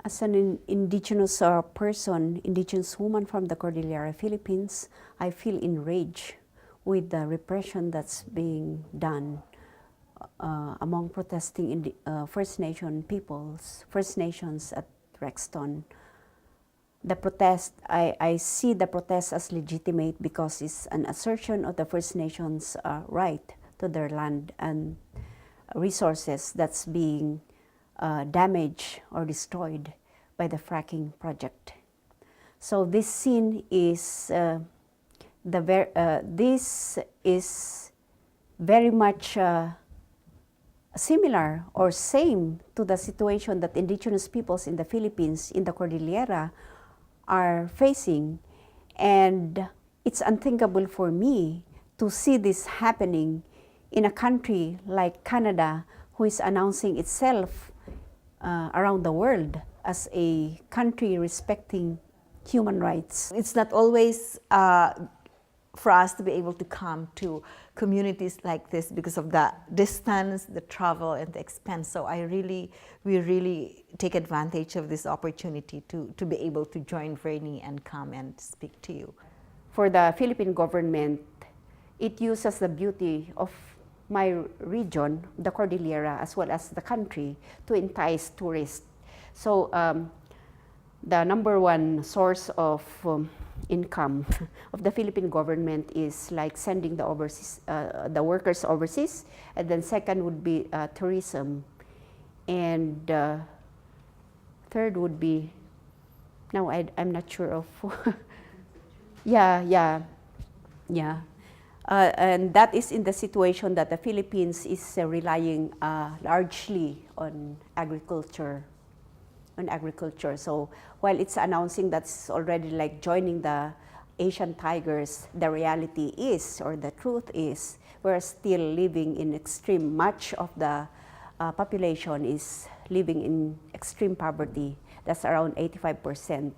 As an indigenous person, indigenous woman from the Cordillera Philippines, I feel enraged with the repression that's being done among protesting First Nation peoples, First Nations at Rexton. The protest, I see the protest as legitimate because it's an assertion of the First Nations' right to their land and resources that's being damaged or destroyed by the fracking project. So this scene is this is very much similar or same to the situation that indigenous peoples in the Philippines, in the Cordillera, are facing. And it's unthinkable for me to see this happening in a country like Canada, who is announcing itself around the world as a country respecting human rights. It's not always for us to be able to come to communities like this because of the distance, the travel, and the expense. So we really take advantage of this opportunity to be able to join Vernie and come and speak to you. For the Philippine government, it uses the beauty of my region, the Cordillera, as well as the country, to entice tourists. So the number one source of income of the Philippine government is like sending the overseas, the workers overseas, and then second would be tourism, and third would be, now I'm not sure of, yeah. And that is in the situation that the Philippines is relying largely on agriculture. So while it's announcing that's already like joining the Asian tigers, the reality is, or the truth is, we're still living in extreme, much of the population is living in extreme poverty. That's around 85%.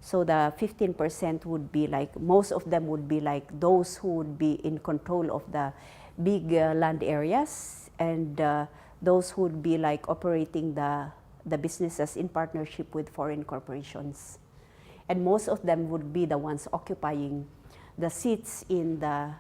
So the 15% would be like, most of them would be like those who would be in control of the big land areas, and those who would be like operating the businesses in partnership with foreign corporations. And most of them would be the ones occupying the seats in the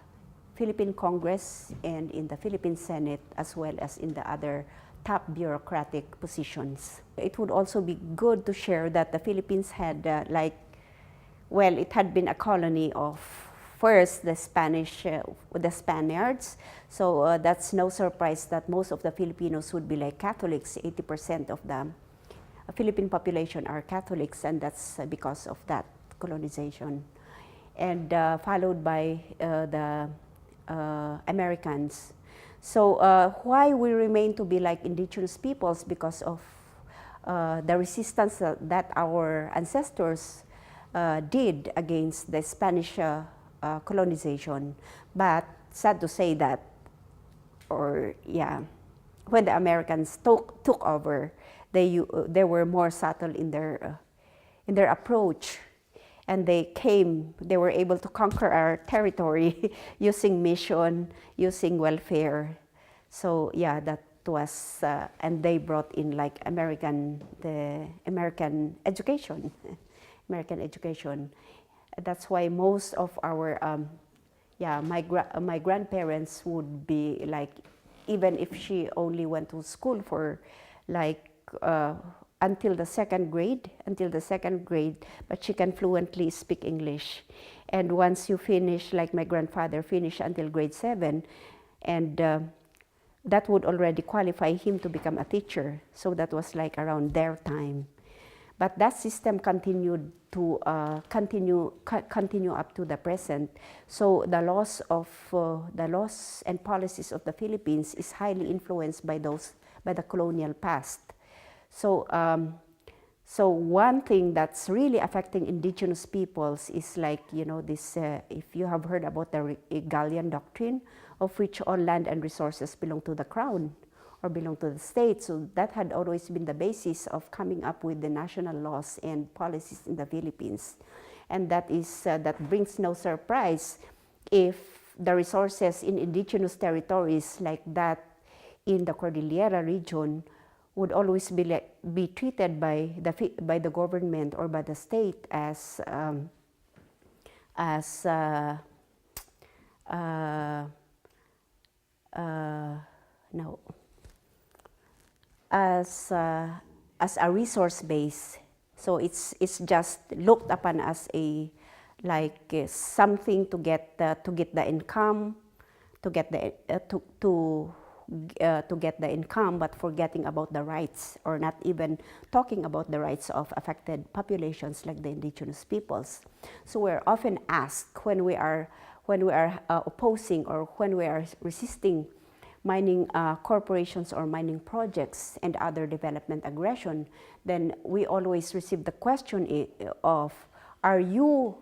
Philippine Congress and in the Philippine Senate, as well as in the other top bureaucratic positions. It would also be good to share that the Philippines had it had been a colony of first the Spaniards. So that's no surprise that most of the Filipinos would be like Catholics. 80% of the Philippine population are Catholics, and that's because of that colonization. And followed by the Americans. So why we remain to be like indigenous peoples? Because of the resistance that our ancestors did against the Spanish colonization. But sad to say that, when the Americans took over, they were more subtle in their approach. And they were able to conquer our territory using mission, using welfare. So yeah, that was, and they brought in like American education. That's why most of our, my grandparents would be like, even if she only went to school for like, until the second grade, but she can fluently speak English. And once you finish, like my grandfather finished until grade 7, and that would already qualify him to become a teacher. So that was like around their time. But that system continued to continue up to the present. So the laws and policies of the Philippines is highly influenced by the colonial past. So, so one thing that's really affecting indigenous peoples is like, this, if you have heard about the Gallian doctrine, of which all land and resources belong to the crown or belong to the state. So that had always been the basis of coming up with the national laws and policies in the Philippines. And that brings no surprise if the resources in indigenous territories like that in the Cordillera region would always be treated by the government or by the state as no, as a resource base. So it's just looked upon as a something to get the income, to get the income, but forgetting about the rights, or not even talking about the rights of affected populations like the indigenous peoples. So we're often asked when we are opposing or when we are resisting mining corporations or mining projects and other development aggression, then we always receive the question of, are you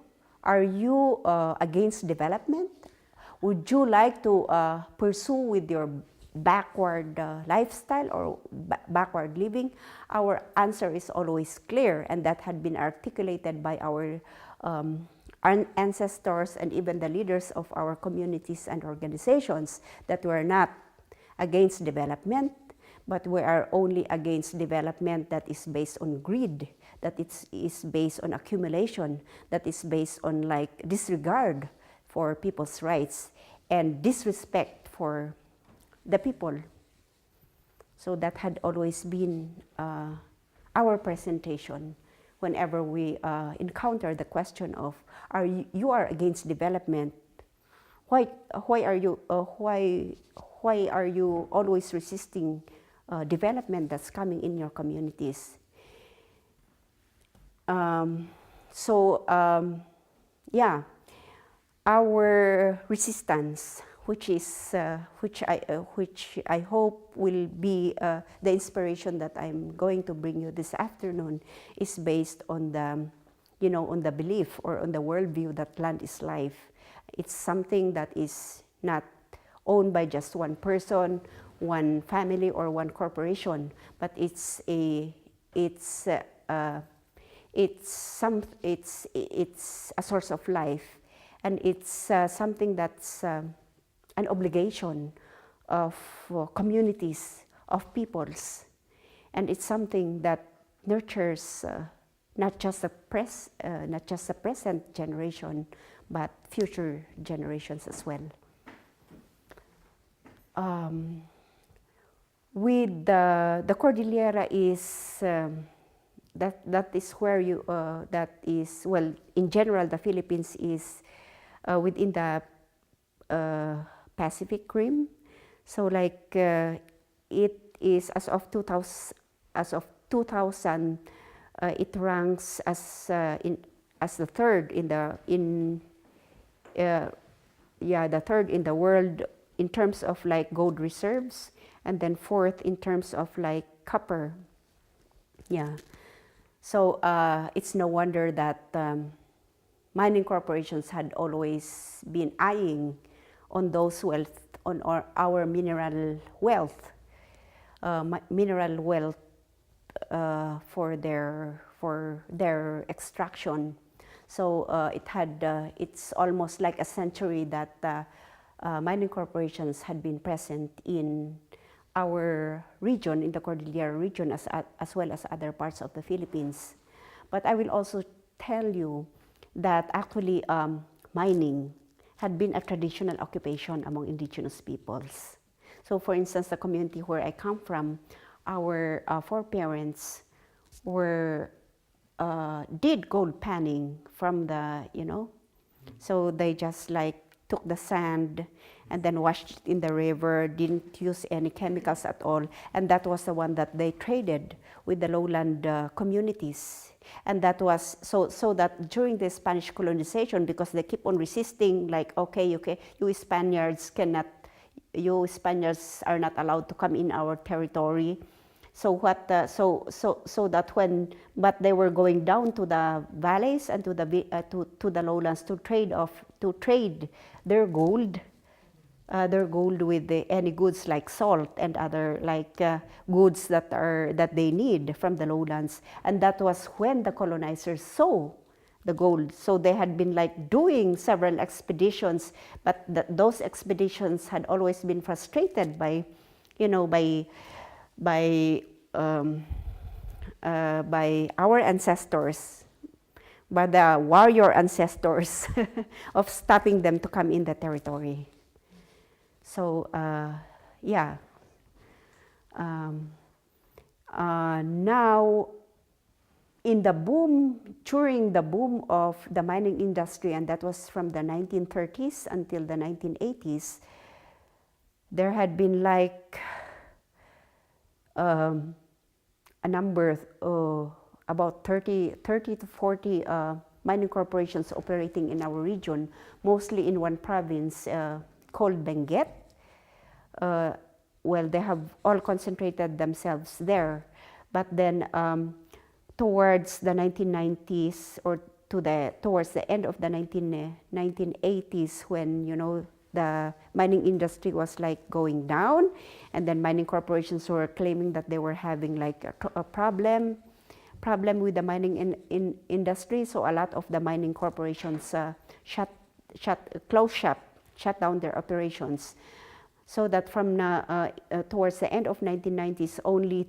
against development? Would you like to pursue with your backward lifestyle or backward living? Our answer is always clear, and that had been articulated by our ancestors and even the leaders of our communities and organizations, that we're not against development, but we are only against development that is based on greed, that is based on accumulation, that is based on disregard for people's rights and disrespect for the people. So that had always been our presentation whenever we encounter the question of, you are against development? Why are you always resisting development that's coming in your communities? Our resistance, which I hope will be the inspiration that I'm going to bring you this afternoon, is based on the belief or on the worldview that land is life. It's something that is not owned by just one person, one family, or one corporation, but it's a source of life, and it's something that's an obligation of communities, of peoples, and it's something that nurtures not just the present generation, but future generations as well. With the Cordillera is that is where you in general the Philippines is within the Pacific Rim. So it is as of 2000 it ranks as the third in the world in terms of gold reserves, and then fourth in terms of copper. Yeah. So it's no wonder that mining corporations had always been eyeing on our mineral wealth for their extraction. So it's almost like a century that mining corporations had been present in our region, in the Cordillera region, as well as other parts of the Philippines. But I will also tell you that actually mining had been a traditional occupation among indigenous peoples. So for instance, the community where I come from, our foreparents did gold panning from the, so they just took the sand and then washed it in the river, didn't use any chemicals at all, and that was the one that they traded with the lowland communities. And that was so that during the Spanish colonization, because they keep on resisting, okay, you Spaniards are not allowed to come in our territory. So but they were going down to the valleys and to the lowlands to trade their gold with any goods like salt and other goods that they need from the lowlands. And that was when the colonizers saw the gold. So they had been doing several expeditions, but those expeditions had always been frustrated by by our ancestors, by the warrior ancestors, of stopping them to come in the territory. So yeah. Now, in the boom, during the boom of the mining industry, and that was from the 1930s until the 1980s, there had been like a number, about 30 to 40 mining corporations operating in our region, mostly in one province called Benguet. Well, they have all concentrated themselves there. But then towards the 1990s or towards the end of the 1980s, when, you know, the mining industry was like going down, and then mining corporations were claiming that they were having like a problem with the mining industry. So a lot of the mining corporations shut down their operations. So that from towards the end of 1990s, only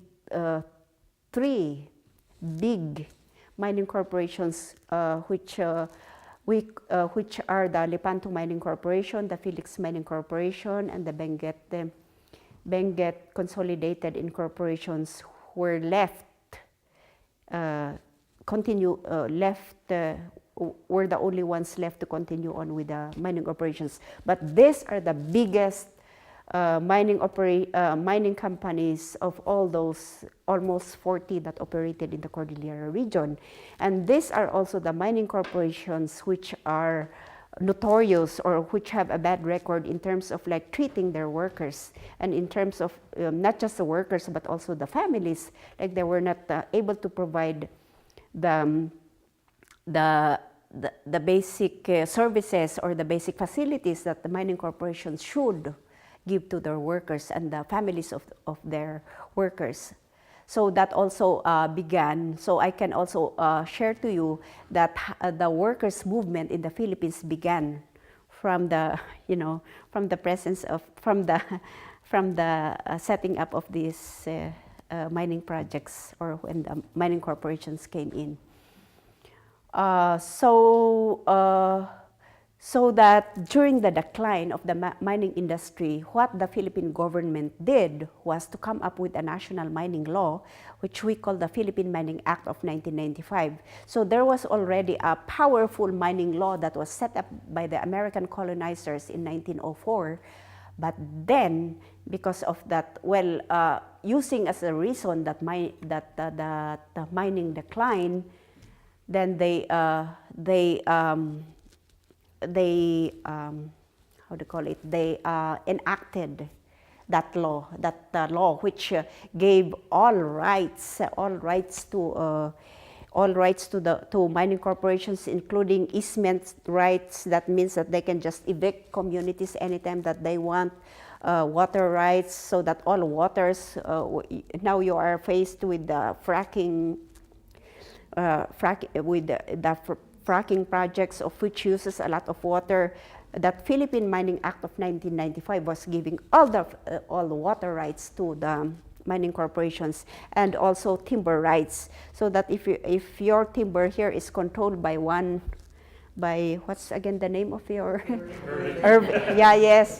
3 big mining corporations, which are the Lepanto Mining Corporation, the Felix Mining Corporation, and the Benguet Consolidated Incorporations, were left. Were the only ones left to continue on with the mining operations. But these are the biggest mining companies of all those almost 40 that operated in the Cordillera region. And these are also the mining corporations which are notorious, or which have a bad record in terms of like treating their workers, and in terms of not just the workers but also the families. Like they were not able to provide the basic services or the basic facilities that the mining corporations should give to their workers and the families of their workers. So that also began. So I can also share to you that the workers' movement in the Philippines began from the, you know, from the presence of, from the setting up of these mining projects, or when the mining corporations came in. So that during the decline of the mining industry, what the Philippine government did was to come up with a national mining law, which we call the Philippine Mining Act of 1995. So there was already a powerful mining law that was set up by the American colonizers in 1904. But then, because of that, well, using as a reason that the mining decline, then they enacted that law, which gave all rights to mining corporations, including easement rights. That means that they can just evict communities anytime that they want. Water rights, so that all waters. Now you are faced with the fracking projects, of which uses a lot of water. That Philippine Mining Act of 1995 was giving all the water rights to the mining corporations, and also timber rights, so that if your timber here is controlled by what's again the name of your yes.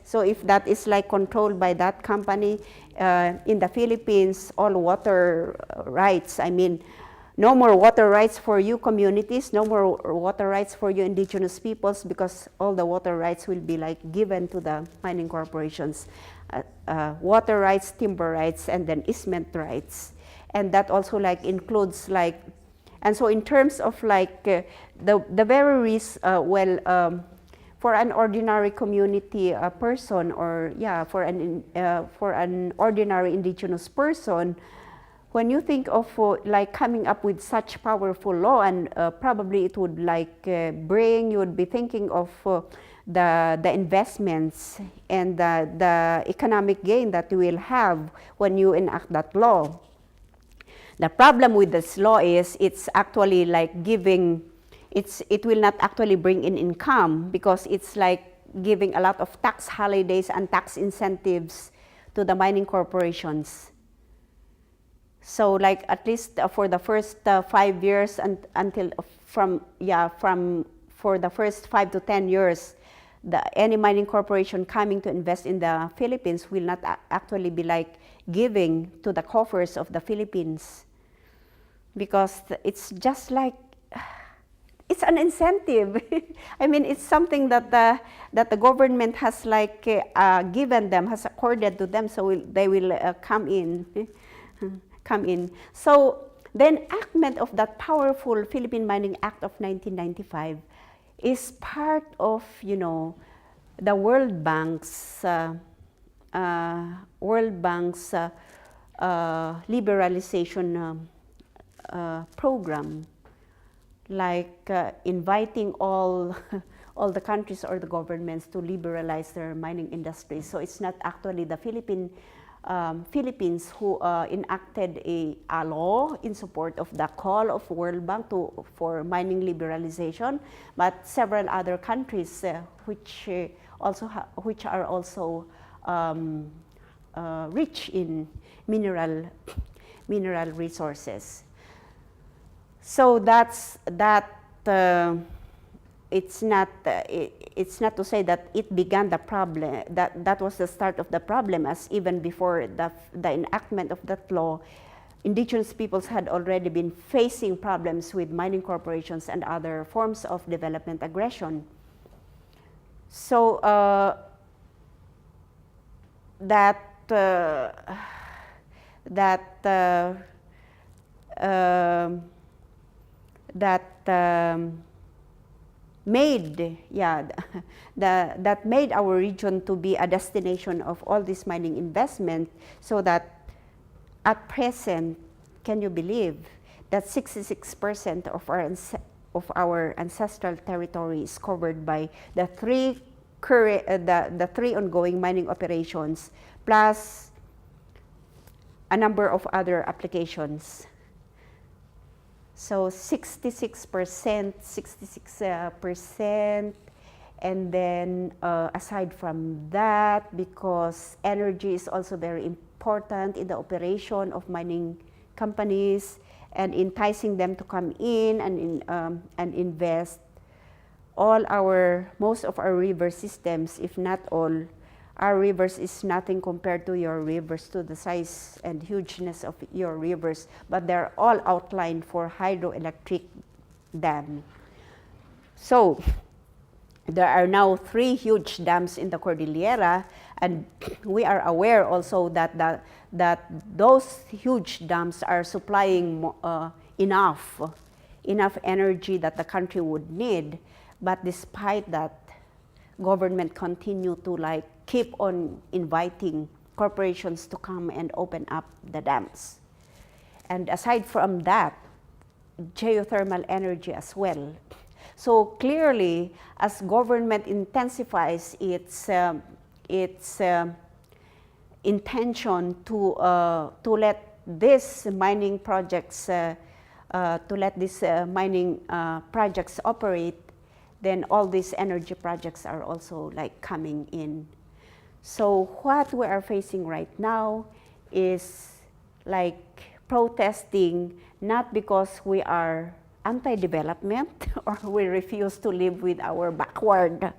So if that is like controlled by that company in the Philippines, all water rights, I mean, no more water rights for you communities, no more water rights for you indigenous peoples, because all the water rights will be like given to the mining corporations. Water rights, timber rights, and then easement rights. And that also like includes like, and so in terms of like the very risk, for an ordinary community person, or for an ordinary indigenous person, when you think of like coming up with such powerful law, and probably it would like you would be thinking of the investments and the economic gain that you will have when you enact that law. The problem with this law is it's actually like it will not actually bring in income, because it's like giving a lot of tax holidays and tax incentives to the mining corporations. So like at least for the first 5 years and until for the first 5 to 10 years, any mining corporation coming to invest in the Philippines will not actually be like giving to the coffers of the Philippines, because it's just like, it's an incentive. I mean, it's something that the government has like given them, has accorded to them, so they will come in. So the enactment of that powerful Philippine Mining Act of 1995 is part of, the World Bank's liberalization program, like inviting all all the countries or the governments to liberalize their mining industry. So it's not actually the Philippines who enacted a law in support of the call of World Bank for mining liberalization, but several other countries which are also rich in mineral resources. So that's that. It's not to say that it began the problem, that was the start of the problem, as even before the enactment of that law, Indigenous peoples had already been facing problems with mining corporations and other forms of development aggression. So that made our region to be a destination of all this mining investment, so that at present, can you believe that 66% of our ancestral territory is covered by the three ongoing mining operations, plus a number of other applications. So 66%, and then aside from that, because energy is also very important in the operation of mining companies and enticing them to come in and invest, most of our river systems, if not all, our rivers is nothing compared to your rivers, to the size and hugeness of your rivers, but they're all outlined for hydroelectric dam. So there are now 3 huge dams in the Cordillera, and we are aware also that those huge dams are supplying enough energy that the country would need. But despite that, government continue to keep on inviting corporations to come and open up the dams. And aside from that, geothermal energy as well. So clearly, as government intensifies its intention to let these mining projects operate, then all these energy projects are also coming in. So what we are facing right now is protesting, not because we are anti-development or we refuse to live with our backward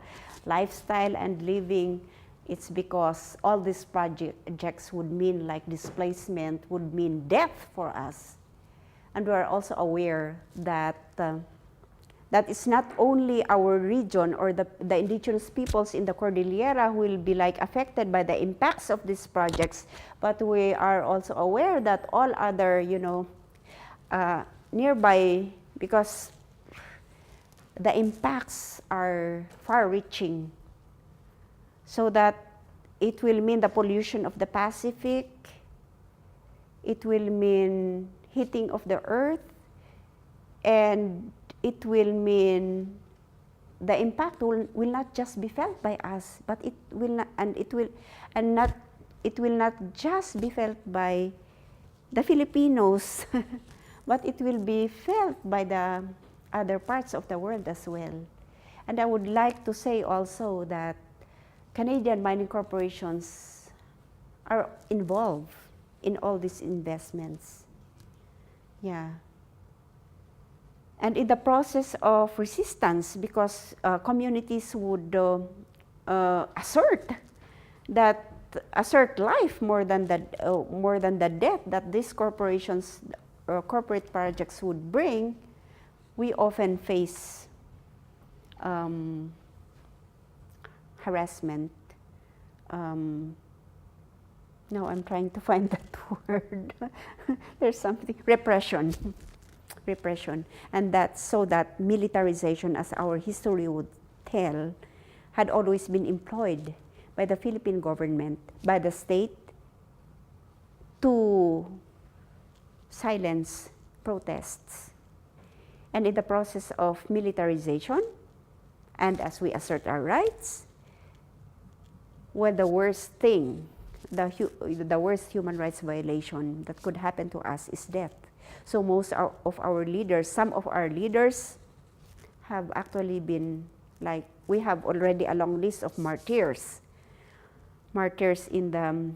lifestyle and living. It's because all these projects would mean displacement, would mean death for us. And we are also aware that that it's not only our region or the indigenous peoples in the Cordillera who will be affected by the impacts of these projects, but we are also aware that all other, nearby, because the impacts are far-reaching. So that it will mean the pollution of the Pacific, it will mean heating of the earth, and it will mean the impact will not just be felt by us, but it will not just be felt by the Filipinos, but it will be felt by the other parts of the world as well. And I would like to say also that Canadian mining corporations are involved in all these investments. Yeah. And in the process of resistance, because communities would assert that assert life more than the death that these corporations or corporate projects would bring, we often face harassment. No, I'm trying to find that word. There's something, repression. Repression. And that's so that militarization, as our history would tell, had always been employed by the Philippine government, by the state, to silence protests. And in the process of militarization, and as we assert our rights, well, the worst thing, the worst human rights violation that could happen to us is death. So most of our leaders, some of our leaders have actually been, like, we have already a long list of martyrs in the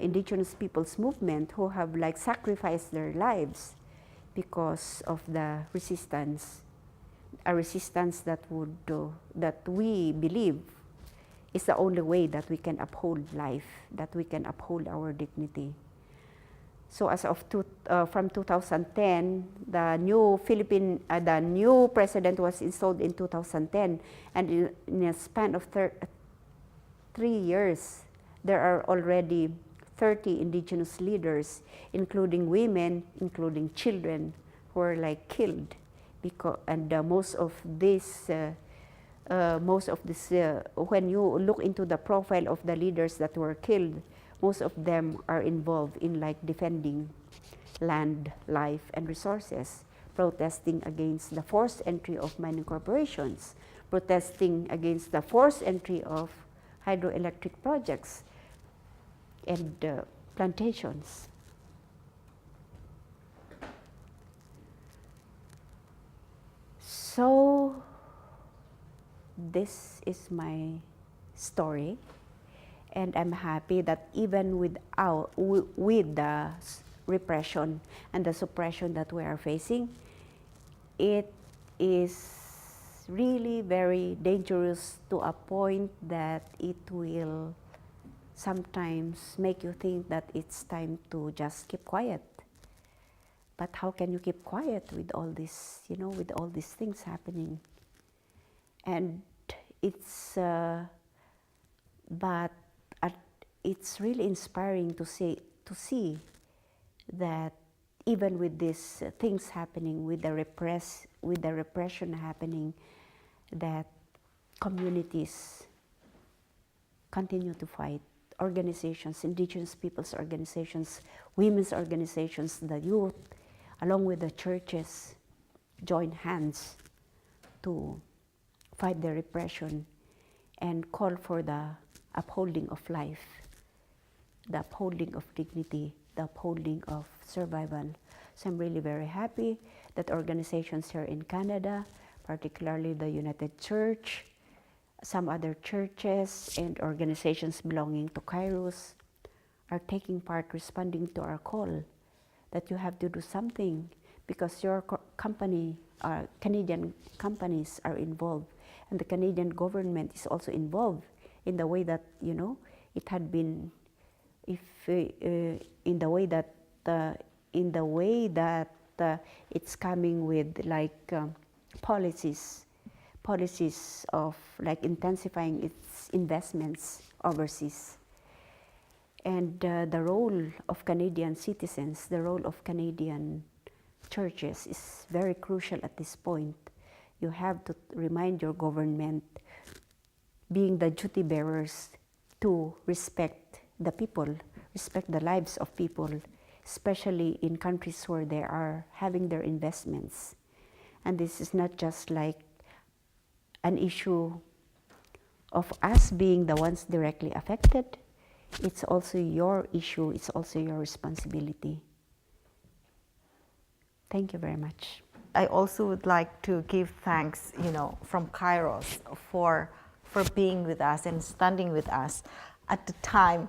Indigenous Peoples movement who have like sacrificed their lives because of the resistance, a resistance that that we believe is the only way that we can uphold life, that we can uphold our dignity. So as of from 2010, the new president was installed in 2010, and in a span of 3 years, there are already 30 indigenous leaders, including women, including children, who are like killed. And most of this, when you look into the profile of the leaders that were killed, most of them are involved in like defending land, life, and resources, protesting against the forced entry of mining corporations, protesting against the forced entry of hydroelectric projects and plantations. So this is my story, and I'm happy that even with the repression and the suppression that we are facing, it is really very dangerous to a point that it will sometimes make you think that it's time to just keep quiet. But how can you keep quiet with all this, with all these things happening? And it's, but it's really inspiring to see that even with these things happening, with the repression happening, that communities continue to fight. Organizations, indigenous peoples organizations, women's organizations, the youth, along with the churches, join hands to fight the repression and call for the upholding of life, the upholding of dignity, the upholding of survival. So I'm really very happy that organizations here in Canada, particularly the United Church, some other churches and organizations belonging to Kairos, are taking part, responding to our call that you have to do something because your company, Canadian companies are involved, and the Canadian government is also involved in the way that, it had been, in the way that it's coming with like policies of like intensifying its investments overseas. And the role of Canadian citizens, the role of Canadian churches is very crucial at this point. You have to remind your government, being the duty bearers, to respect the people, respect the lives of people, especially in countries where they are having their investments. And this is not just like an issue of us being the ones directly affected. It's also your issue, it's also your responsibility. Thank you very much. I also would like to give thanks, from Kairos for being with us and standing with us at the time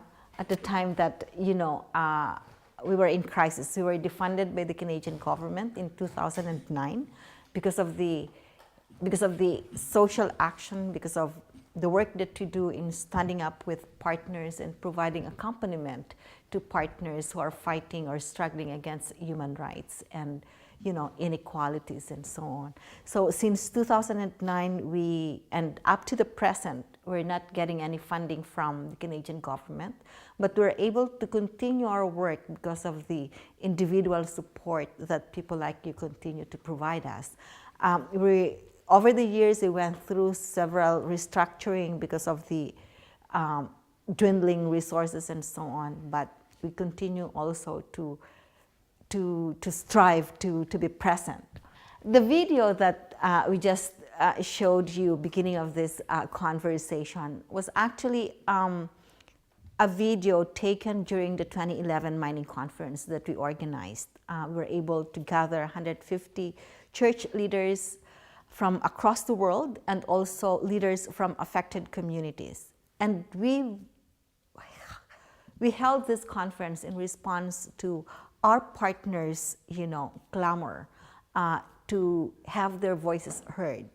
that, we were in crisis. We were defunded by the Canadian government in 2009 because of the social action, because of the work that we do in standing up with partners and providing accompaniment to partners who are fighting or struggling against human rights and inequalities and so on. So since 2009, and up to the present, we're not getting any funding from the Canadian government, but we're able to continue our work because of the individual support that people like you continue to provide us. Over the years, we went through several restructuring because of the dwindling resources and so on, but we continue also to strive to be present. The video that we just showed you beginning of this conversation was actually a video taken during the 2011 mining conference that we organized. We were able to gather 150 church leaders from across the world and also leaders from affected communities. And we held this conference in response to our partners, clamor to have their voices heard.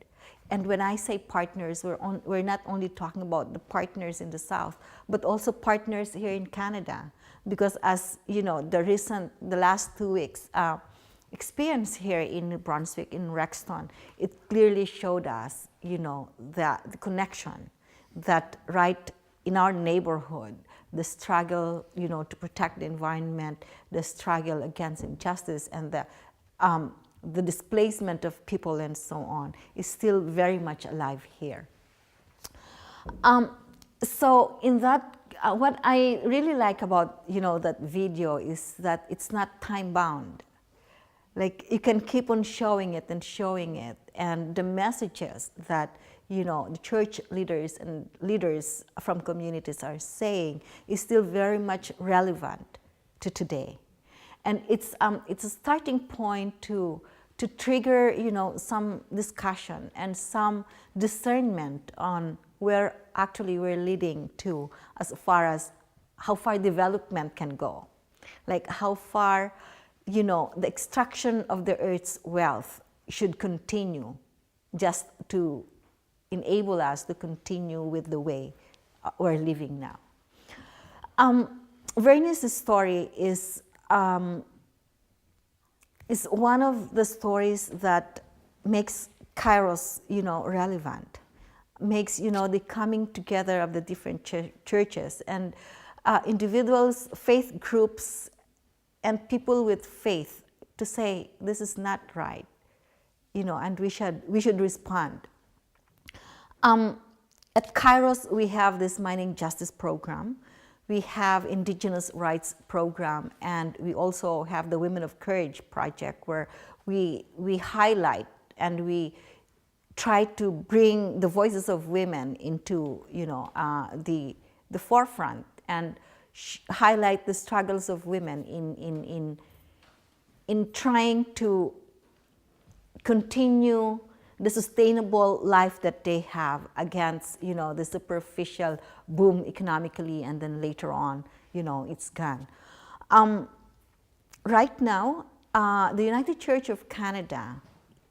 And when I say partners, we're not only talking about the partners in the South, but also partners here in Canada. Because as the last 2 weeks experience here in New Brunswick, in Rexton, it clearly showed us, the connection that right in our neighborhood, the struggle, to protect the environment, the struggle against injustice, and the displacement of people and so on is still very much alive here. So in that, what I really like about that video is that it's not time bound. Like you can keep on showing it, and the messages that the church leaders and leaders from communities are saying is still very much relevant to today. And it's a starting point to trigger some discussion and some discernment on where actually we're leading to, as far as how far development can go, like how far the extraction of the earth's wealth should continue just to enable us to continue with the way we're living now. Vernie's story is one of the stories that makes Kairos, relevant, makes, the coming together of the different churches and individuals, faith groups, and people with faith to say this is not right, and we should respond. At Kairos, we have this mining justice program. We have Indigenous rights program, and we also have the Women of Courage project, where we highlight and we try to bring the voices of women into the forefront and highlight the struggles of women in trying to continue the sustainable life that they have against, the superficial boom economically, and then later on, it's gone. Right now, the United Church of Canada,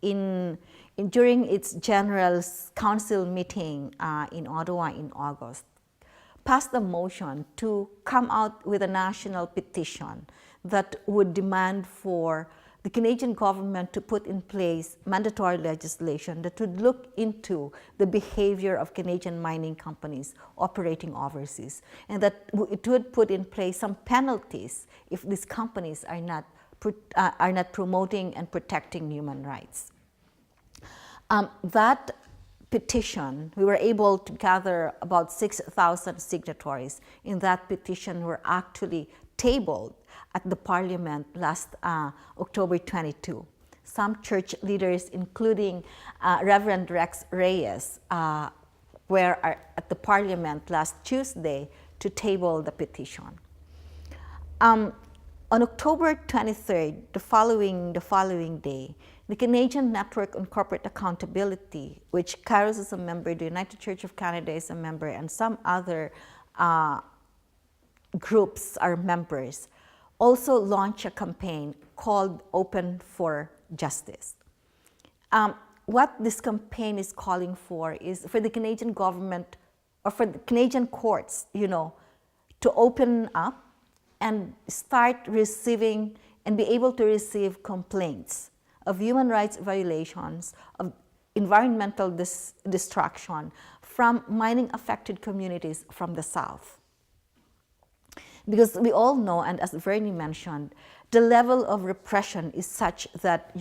during its General Council meeting in Ottawa in August, passed a motion to come out with a national petition that would demand for the Canadian government to put in place mandatory legislation that would look into the behavior of Canadian mining companies operating overseas, and that it would put in place some penalties if these companies are not promoting and protecting human rights. That petition, we were able to gather about 6,000 signatories. In that petition were actually tabled at the Parliament last October 22. Some church leaders, including Reverend Rex Reyes, were at the Parliament last Tuesday to table the petition. On October 23rd, the following day, the Canadian Network on Corporate Accountability, which Kairos is a member, the United Church of Canada is a member, and some other groups are members, also launched a campaign called Open for Justice. What this campaign is calling for is for the Canadian government or for the Canadian courts, to open up and start receiving and be able to receive complaints of human rights violations, of environmental destruction from mining affected communities from the South. Because we all know, and as Vernie mentioned, the level of repression is such that,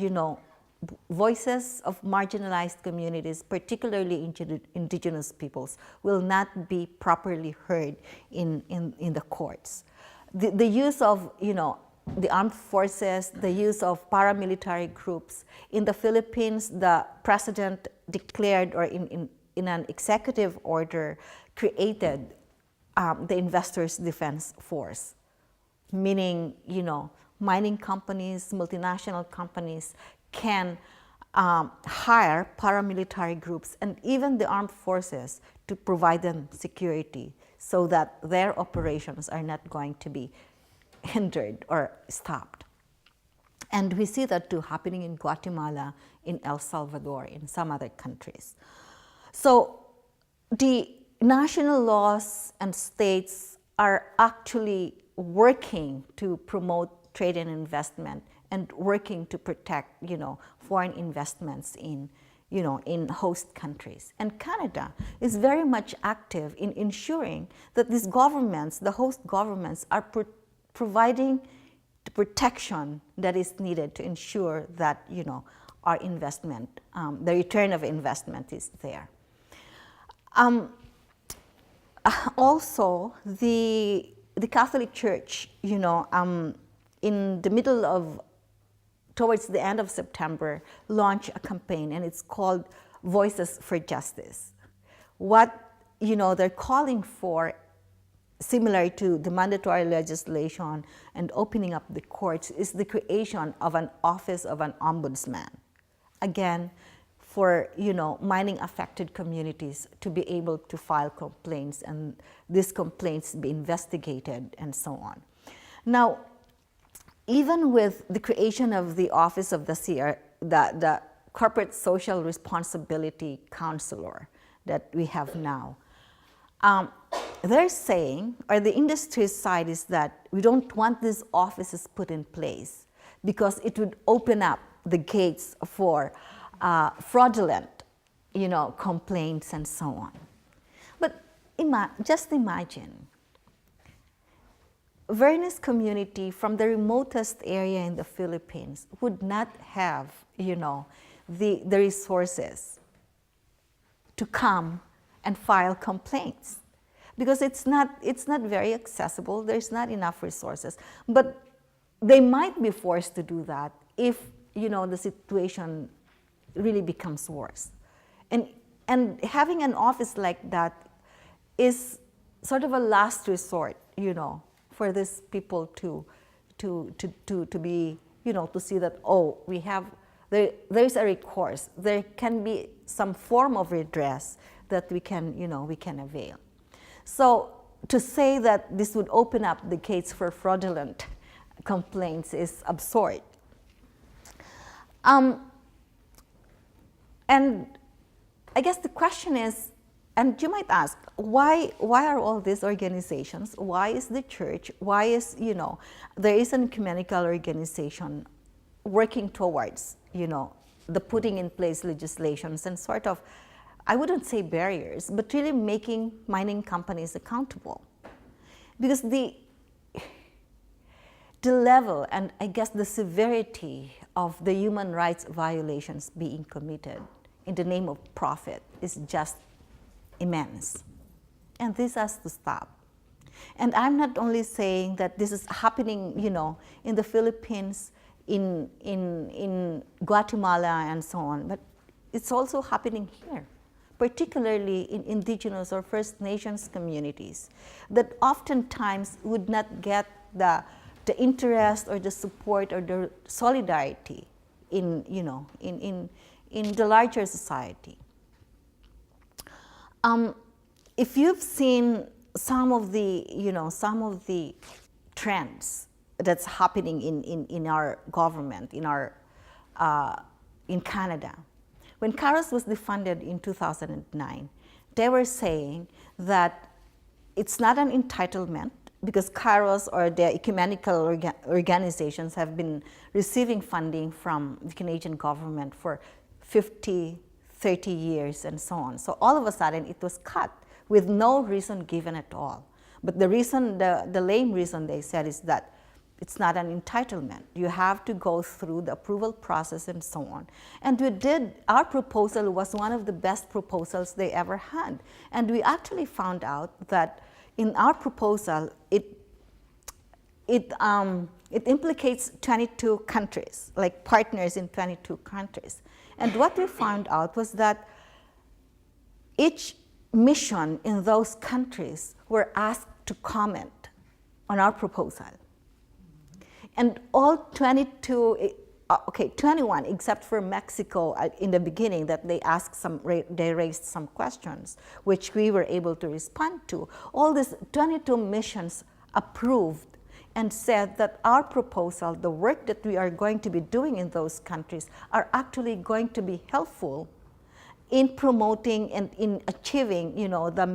voices of marginalized communities, particularly Indigenous peoples, will not be properly heard in the courts. The use of, the armed forces, the use of paramilitary groups. In the Philippines, the president declared, or in an executive order, created the Investors Defense Force, meaning, mining companies, multinational companies can hire paramilitary groups and even the armed forces to provide them security so that their operations are not going to be hindered or stopped. And we see that too happening in Guatemala, in El Salvador, in some other countries. So the national laws and states are actually working to promote trade and investment and working to protect, foreign investments in host countries. And Canada is very much active in ensuring that these governments, the host governments, are providing the protection that is needed to ensure that, our investment, the return of investment is there. Also, the Catholic Church, in the middle of, towards the end of September, launched a campaign, and it's called Voices for Justice. What, they're calling for, similar to the mandatory legislation and opening up the courts, is the creation of an office of an ombudsman. Again, for, mining affected communities to be able to file complaints and these complaints be investigated and so on. Now, even with the creation of the office of the Corporate Social Responsibility Counselor that we have now, they're saying, or the industry side is that we don't want these offices put in place because it would open up the gates for fraudulent, complaints and so on. But just imagine, Vernie's community from the remotest area in the Philippines would not have, the resources to come and file complaints because it's not very accessible. There's not enough resources. But they might be forced to do that if, the situation really becomes worse. And having an office like that is sort of a last resort, for these people to be, to see that, we have, there's a recourse. There can be some form of redress that we can avail. So to say that this would open up the gates for fraudulent complaints is absurd. And I guess the question is, and you might ask, why are all these organizations, why is the church, why is, there is an ecumenical organization working towards, the putting in place legislations and sort of, I wouldn't say barriers, but really making mining companies accountable. Because the level and I guess the severity of the human rights violations being committed in the name of profit is just immense. And this has to stop. And I'm not only saying that this is happening, in the Philippines, in Guatemala and so on, but it's also happening here, particularly in Indigenous or First Nations communities that oftentimes would not get the interest or the support or the solidarity in the larger society. If you've seen some of the trends that's happening in our government, in Canada. When CAROS was defunded in 2009, they were saying that it's not an entitlement, because CAROS or the ecumenical organizations have been receiving funding from the Canadian government for 50, 30 years and so on. So all of a sudden it was cut with no reason given at all. But the reason, the lame reason they said is that it's not an entitlement. You have to go through the approval process and so on. And we did, our proposal was one of the best proposals they ever had. And we actually found out that in our proposal, it implicates 22 countries, like partners in 22 countries. And what we found out was that each mission in those countries were asked to comment on our proposal. And all 21, except for Mexico in the beginning, that they asked they raised some questions, which we were able to respond to. All these 22 missions approved and said that our proposal, the work that we are going to be doing in those countries, are actually going to be helpful in promoting and in achieving, the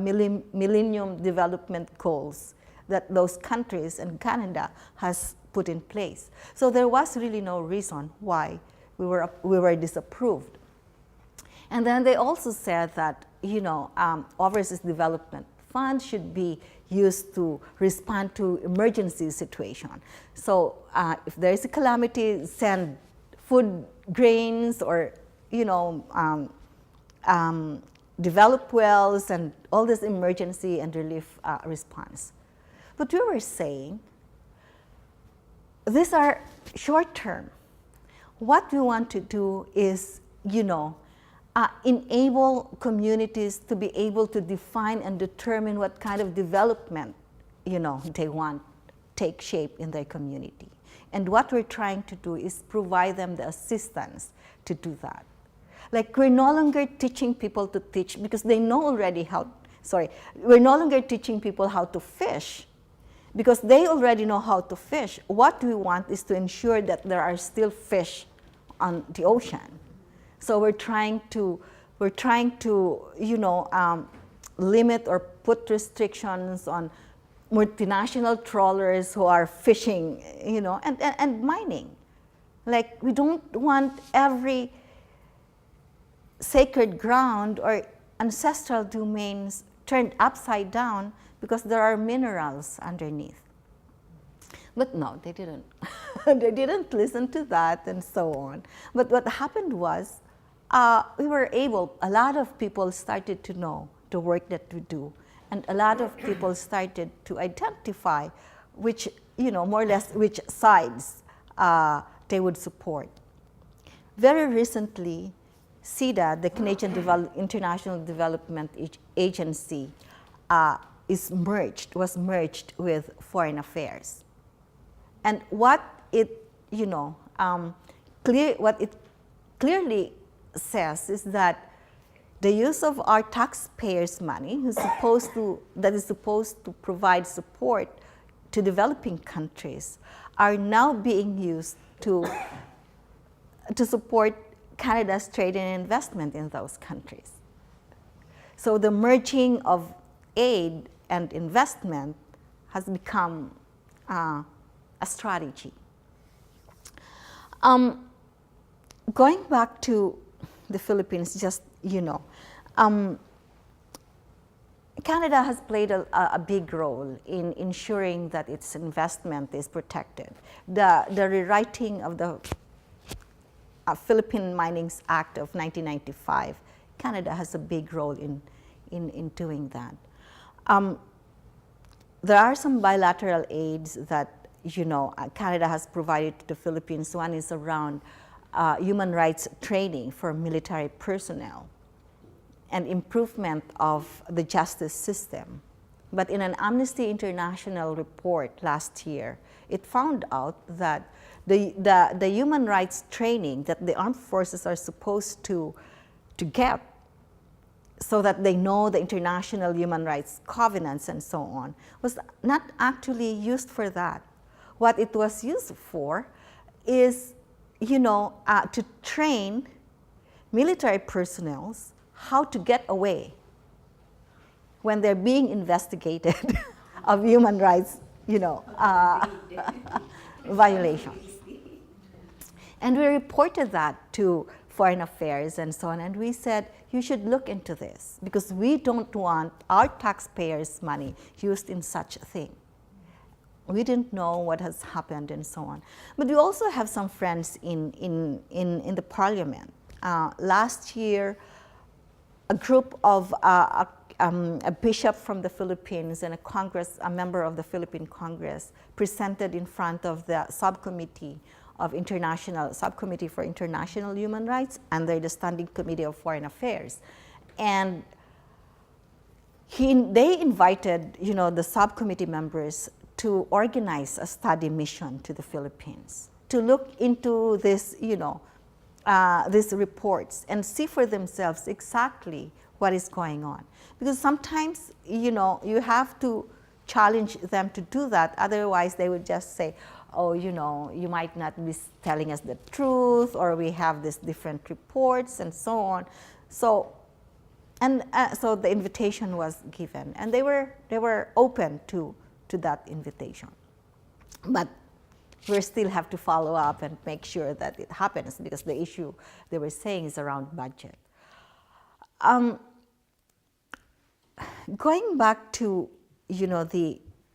Millennium Development Goals that those countries and Canada has put in place. So there was really no reason why we were disapproved. And then they also said that, overseas development funds should be used to respond to emergency situation. So if there is a calamity, send food, grains, or develop wells and all this emergency and relief response. But we were saying, these are short term. What we want to do is, enable communities to be able to define and determine what kind of development, they want take shape in their community. And what we're trying to do is provide them the assistance to do that. Like, we're no longer teaching people to teach because they know already we're no longer teaching people how to fish because they already know how to fish. What we want is to ensure that there are still fish on the ocean. So we're trying to limit or put restrictions on multinational trawlers who are fishing, and mining. Like, we don't want every sacred ground or ancestral domains turned upside down because there are minerals underneath. But no, they didn't. They didn't listen to that and so on. But what happened was, a lot of people started to know the work that we do. And a lot of people started to identify which, more or less which sides they would support. Very recently, CIDA, the Canadian International Development Agency, was merged with Foreign Affairs. And what it clearly says is that the use of our taxpayers' money, that is supposed to provide support to developing countries, are now being used to support Canada's trade and investment in those countries. So the merging of aid and investment has become a strategy. Going back to the Philippines, Canada has played a big role in ensuring that its investment is protected. The rewriting of the Philippine Minings Act of 1995, Canada has a big role in doing that. There are some bilateral aids that Canada has provided to the Philippines. One is around human rights training for military personnel and improvement of the justice system. But in an Amnesty International report last year, it found out that the human rights training that the armed forces are supposed to get so that they know the international human rights covenants and so on was not actually used for that. what it was used for is, to train military personnel how to get away when they're being investigated of human rights, violations. And we reported that to Foreign Affairs and so on, and we said, you should look into this, because we don't want our taxpayers' money used in such a thing. We didn't know what has happened and so on. But we also have some friends in the parliament. Last year, a group of a bishop from the Philippines and a member of the Philippine Congress presented in front of the subcommittee for International Human Rights under the Standing Committee of Foreign Affairs. And they invited, the subcommittee members to organize a study mission to the Philippines to look into this, these reports and see for themselves exactly what is going on. Because sometimes, you have to challenge them to do that. Otherwise, they would just say, oh, you might not be telling us the truth, or we have these different reports and so on. So the invitation was given, and they were open to that invitation. But we still have to follow up and make sure that it happens, because the issue they were saying is around budget. Going back to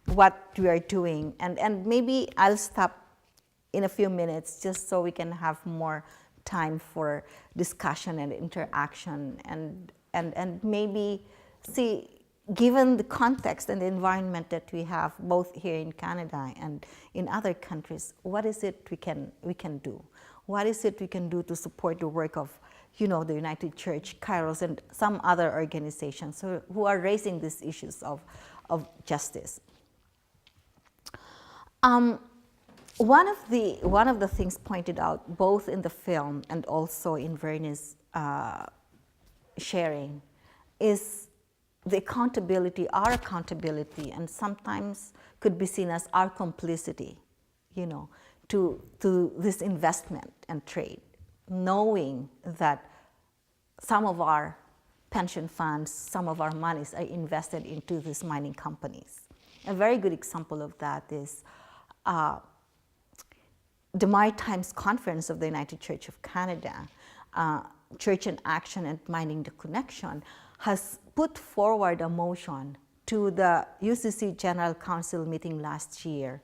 what we are doing, and maybe I'll stop in a few minutes just so we can have more time for discussion and interaction, and maybe see, given the context and the environment that we have both here in Canada and in other countries, what is it we can do? What is it we can do to support the work of the United Church, Kairos, and some other organizations who are raising these issues of justice? One of the things pointed out both in the film and also in Vernie's sharing is the accountability, our accountability, and sometimes could be seen as our complicity, to this investment and trade, knowing that some of our pension funds, some of our monies are invested into these mining companies. A very good example of that is the Maritimes Conference of the United Church of Canada, Church in Action and Mining the Connection, has put forward a motion to the UCC General Council meeting last year,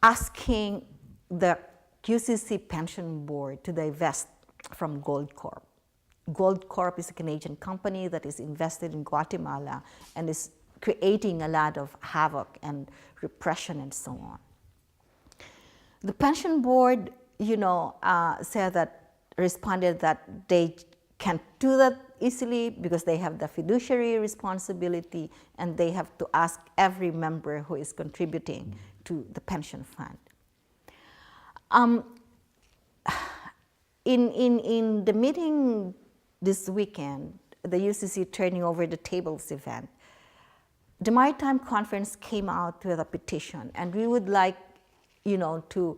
asking the UCC Pension Board to divest from Goldcorp. Goldcorp is a Canadian company that is invested in Guatemala and is creating a lot of havoc and repression and so on. The pension board, responded that they can't do that easily because they have the fiduciary responsibility and they have to ask every member who is contributing to the pension fund. In the meeting this weekend, the UCC Turning Over the Tables event, the Maritime Conference came out with a petition, and we would like, to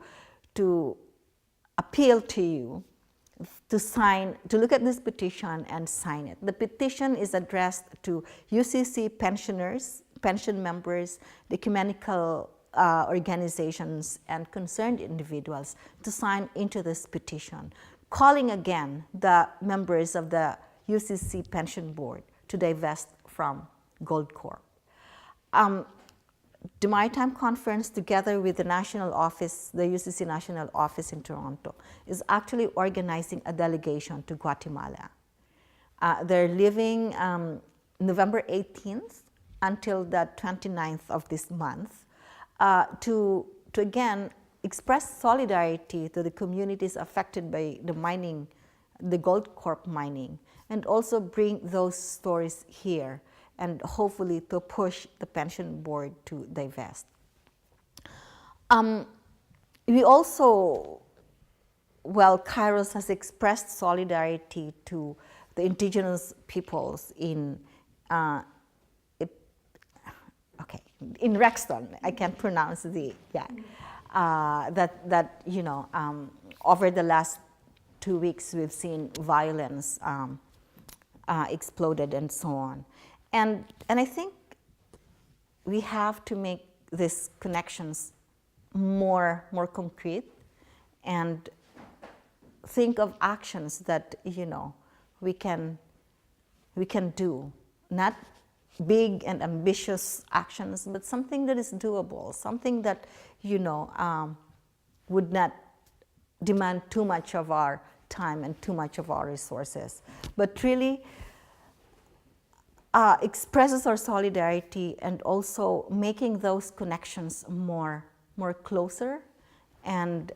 appeal to you to look at this petition and sign it. The petition is addressed to UCC pensioners, pension members, the ecumenical organizations, and concerned individuals to sign into this petition, calling again the members of the UCC Pension Board to divest from Goldcorp. The Maritime Conference, together with the national office, the UCC national office in Toronto, is actually organizing a delegation to Guatemala. They're leaving November 18th until the 29th of this month to again express solidarity to the communities affected by the mining, the Goldcorp mining, and also bring those stories here and hopefully to push the pension board to divest. We also, Kairos has expressed solidarity to the Indigenous peoples in, in Rexton, I can't pronounce the, that you know, over the last 2 weeks we've seen violence exploded and so on. And I think we have to make these connections more concrete and think of actions that, you know, we can do, not big and ambitious actions, but something that is doable, something that, you know, would not demand too much of our time and too much of our resources, but really expresses our solidarity and also making those connections more closer, and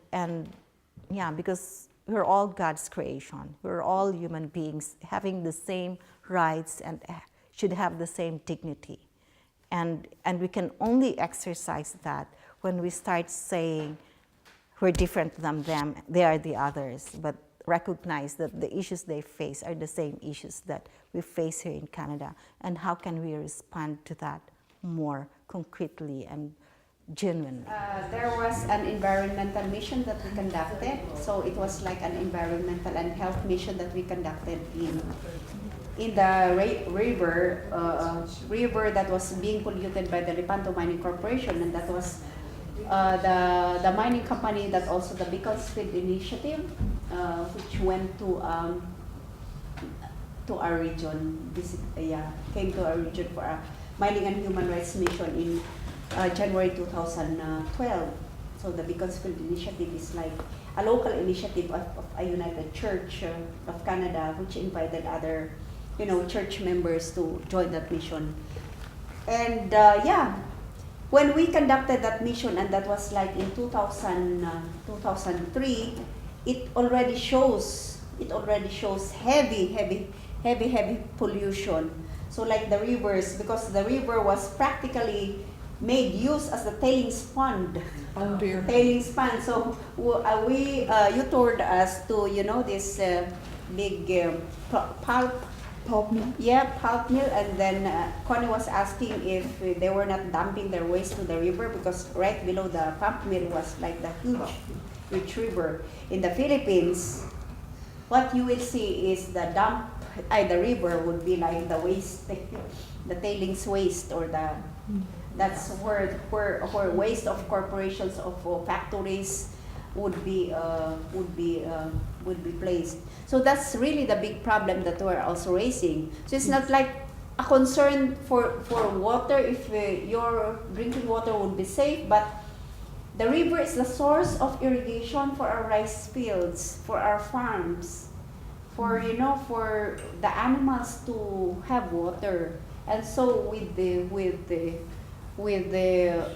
yeah, because we're all God's creation. We're all human beings having the same rights and should have the same dignity. And we can only exercise that when we start saying we're different than them, they are the others, but recognize that the issues they face are the same issues that we face here in Canada, and how can we respond to that more concretely and genuinely. There was an environmental mission that we conducted. So it was like an environmental and health mission that we conducted in the river that was being polluted by the Lepanto Mining Corporation, and that was the mining company that also the Beaconsfield Initiative, which went to our region, came to our region for a mining and human rights mission in January 2012. So the Beaconsfield Initiative is like a local initiative of a United Church of Canada, which invited other, you know, church members to join that mission. And when we conducted that mission, and that was like in 2003, it already shows heavy pollution. So like the rivers, because the river was practically made use as the tailings pond. Oh dear. Tailings pond. So you toured us to, you know, this big pulp mill. Yeah, pulp mill. And then Connie was asking if they were not dumping their waste to the river, because right below the pulp mill was like the huge river. In the Philippines, what you will see is the river would be like the waste, the tailings waste, or that's where waste of corporations, of factories would be placed. So that's really the big problem that we're also raising. So it's not like a concern for water, if your drinking water would be safe, but the river is the source of irrigation for our rice fields, for our farms, for, you know, for the animals to have water, and so with the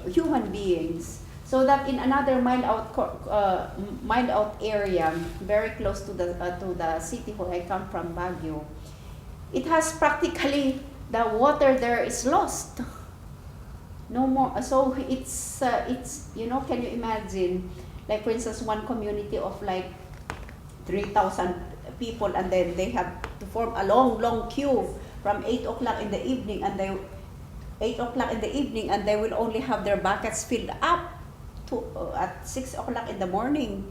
human beings. So that in another mined out area, very close to the city where I come from, Baguio, it has practically, the water there is lost. No more. So it's you know, can you imagine, like for instance, one community of like 3,000 people, and then they have to form a long queue from 8 o'clock in the evening, and they 8 o'clock in the evening, and they will only have their buckets filled up to at 6 o'clock in the morning,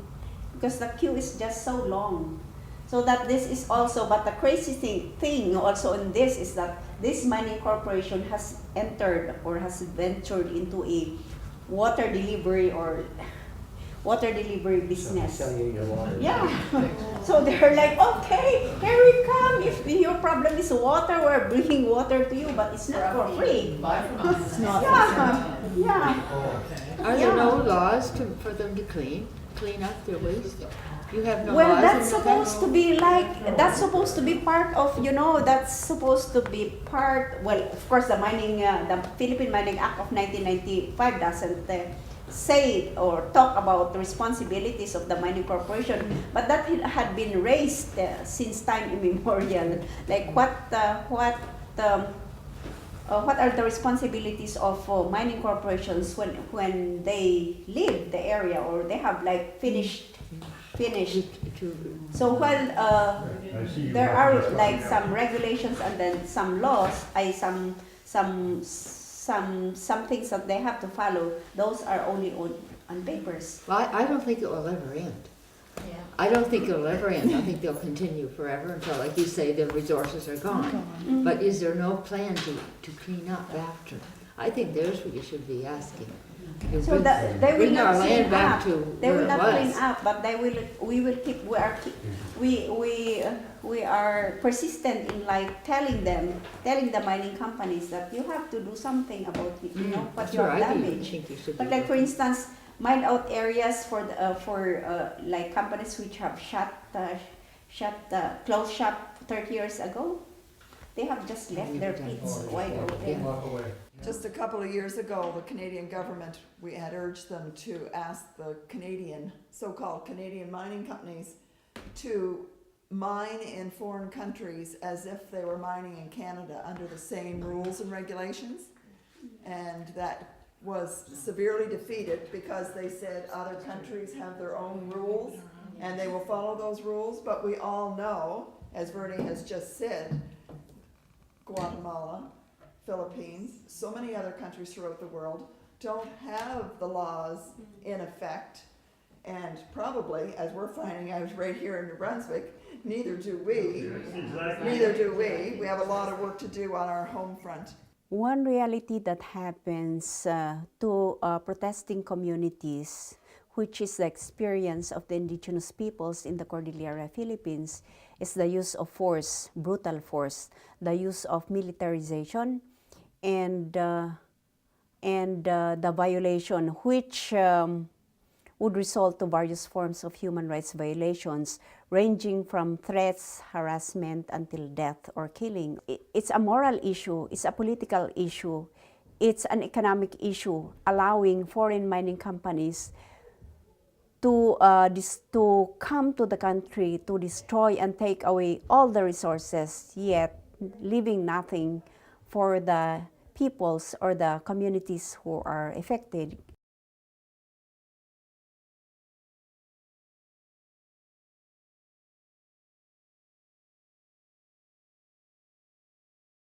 because the queue is just so long. So that this is also, but the crazy thing also in this is that this mining corporation has entered or has ventured into a water delivery business. Selling your water. Yeah. So they're like, okay, here we come. If your problem is water, we're bringing water to you, but it's not for free. It's not. Yeah. Are there no laws for them to clean up their waste? You have no Well, laws. that's supposed to be like, that's supposed to be part of, you know, that's supposed to be part, well, of course, the Philippine Mining Act of 1995 doesn't say or talk about the responsibilities of the mining corporation, but that had been raised since time immemorial. Like what are the responsibilities of mining corporations when they leave the area, or they have like finished. So while there are like some regulations and then some laws, some some things that they have to follow. Those are only on papers. Well, I don't think it will ever end. Yeah. I don't think it'll ever end. I think they'll continue forever until, like you say, the resources are gone. But is there no plan to clean up after? I think there's what you should be asking. You So they will bring our not land clean back up. to They where will it not clean was. up, but we will keep. We are persistent in like telling the mining companies that you have to do something about it. You know what you Sure, have I do damaged. think you should But do like for that. instance, mine out areas for like companies which have closed shop 30 years ago, they have just left their pits wide open. Just a couple of years ago, the Canadian government, we had urged them to ask the Canadian, so-called Canadian mining companies to mine in foreign countries as if they were mining in Canada under the same rules and regulations. And that was severely defeated because they said other countries have their own rules and they will follow those rules. But we all know, as Vernie has just said, Guatemala, Philippines, so many other countries throughout the world don't have the laws in effect, and probably, as we're finding out right here in New Brunswick, neither do we. Neither do we. We have a lot of work to do on our home front. One reality that happens to protesting communities, which is the experience of the indigenous peoples in the Cordillera Philippines, is the use of force, brutal force, the use of militarization, and the violation, which would result to various forms of human rights violations, ranging from threats, harassment, until death or killing. It's a moral issue, it's a political issue, it's an economic issue, allowing foreign mining companies to come to the country to destroy and take away all the resources, yet leaving nothing for the peoples or the communities who are affected.